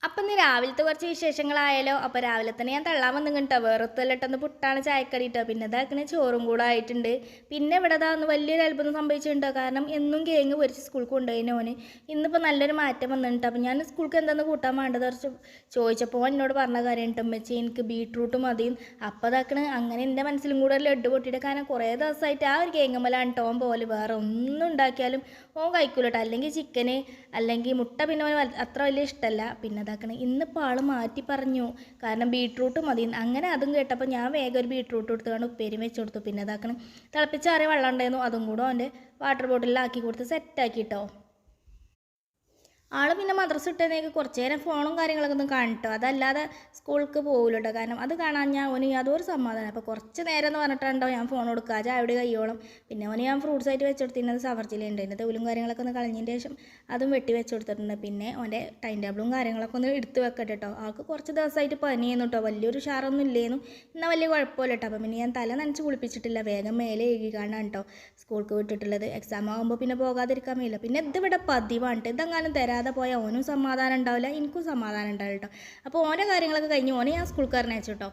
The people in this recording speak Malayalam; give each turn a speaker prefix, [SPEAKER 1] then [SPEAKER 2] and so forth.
[SPEAKER 1] അപ്പം ഇന്ന് രാവിലത്തെ കുറച്ച് വിശേഷങ്ങളായാലോ. അപ്പോൾ രാവിലെ തന്നെ ഞാൻ തള്ളാൻ വന്നു കേട്ടോ. വേറൊത്തല്ലിട്ടൊന്ന് പുട്ടാണ് ചായക്കടി കേട്ടോ. പിന്നെ ഇതാക്കണ ചോറും കൂടെ ആയിട്ടുണ്ട്. പിന്നെ ഇവിടെ ഇതാന്ന് വലിയൊരു അത്ഭുതം സംഭവിച്ചിട്ടുണ്ടോ. കാരണം എന്നും കേങ്ങ് പൊരിച്ച് സ്കൂൾക്ക് കൊണ്ടുപോയി ഓന്. ഇന്നിപ്പോൾ നല്ലൊരു മാറ്റം വന്നിട്ടുണ്ട്. അപ്പോൾ ഞാൻ സ്കൂൾക്ക് എന്താണെന്ന് കൂട്ടാൻ വേണ്ടത് കുറച്ച് ചോദിച്ചപ്പോൾ എന്നോട് പറഞ്ഞ കാര്യം കേട്ടോ, അമ്മച്ചി എനിക്ക് ബീട്രൂട്ട് മതിയും. അപ്പോൾ ഇതാക്കണ അങ്ങനെ എൻ്റെ മനസ്സിലും കൂടെ ഒരു ലഡ്ഡു പൊട്ടിയിട്ട്. കാരണം കുറേ ദിവസമായിട്ട് ആ ഒരു കേങ്ങമ്മലാണ് ടോം പോലെ വേറെ ഒന്നും ഉണ്ടാക്കിയാലും ഓൻ കഴിക്കൂല കേട്ടോ. അല്ലെങ്കിൽ ചിക്കന് അല്ലെങ്കിൽ മുട്ട പിന്നെ ഓന് അത്ര വലിയ ഇഷ്ടമല്ല. പിന്നെ ഇന്നിപ്പോൾ ആൾ മാറ്റി പറഞ്ഞു. കാരണം ബീട്രൂട്ട് മതി. അങ്ങനെ അതും കേട്ടപ്പോൾ ഞാൻ വേഗം ഒരു ബീട്രൂട്ട് എടുത്തുകൊണ്ട് ഉപ്പേരിയും വെച്ച് കൊടുത്തു. പിന്നെ തിളപ്പിച്ചാറിയ വെള്ളം ഉണ്ടായിരുന്നു, അതും കൂടെ അവൻ്റെ വാട്ടർ ബോട്ടിലാക്കി കൊടുത്ത് സെറ്റാക്കിട്ടോ. ആൾ പിന്നെ മദ്രസ ഇട്ടതിനേക്ക് കുറച്ച് നേരം ഫോണും കാര്യങ്ങളൊക്കെ ഒന്ന് കാണിട്ടോ. അതല്ലാതെ സ്കൂൾക്ക് പോകില്ല കേട്ടോ. കാരണം അത് കാണാൻ ഞാൻ ഓന് യാതൊരു സമാധാനം. അപ്പോൾ കുറച്ച് നേരം എന്ന് പറഞ്ഞിട്ടുണ്ടോ ഞാൻ ഫോൺ കൊടുക്കുക ചായയുടെ കയ്യോളം. പിന്നെ ഓന് ഞാൻ ഫ്രൂട്ട്സ് ആയിട്ട് വെച്ച് കൊടുത്തിരുന്നത് സവർജിലുണ്ട്. അതിൻ്റെ തൊലും കാര്യങ്ങളൊക്കെ ഒന്ന് കളഞ്ഞതിൻ്റെ ശേഷം അതും വെട്ടി വെച്ച് കൊടുത്തിട്ടുണ്ട്. പിന്നെ ഓൻ്റെ ടൈം ടേബിളും കാര്യങ്ങളൊക്കെ ഒന്ന് എടുത്ത് വെക്കട്ടെ കേട്ടോ. ആൾക്ക് കുറച്ച് ദിവസമായിട്ട് പനിയെന്നു കേട്ടോ. വലിയൊരു ഉഷാറൊന്നും ഇല്ലേന്നു. എന്നാൽ വലിയ കുഴപ്പമില്ല കേട്ടോ. അപ്പം പിന്നെ ഞാൻ തല നനച്ച് കുളിപ്പിച്ചിട്ടില്ല, വേഗം മേലെ എഴുകിക്കാണ്ടാണ് കേട്ടോ സ്കൂൾക്ക് വിട്ടിട്ടുള്ളത്. എക്സാം ആകുമ്പോൾ പിന്നെ പോകാതിരിക്കാൻ വയ്യില്ല. പിന്നെ ഇതിവിടെ പതിവാണ്. ഇതെങ്ങാനും തരാതെ പോയാൽ ഓനും സമാധാനം ഉണ്ടാവില്ല, എനിക്കും സമാധാനം ഉണ്ടാവില്ല കേട്ടോ. അപ്പോൾ ഓൻ്റെ കാര്യങ്ങളൊക്കെ കഴിഞ്ഞ് ഓനെ ഞാൻ സ്കൂൾക്കാരനെ അയച്ചു കേട്ടോ.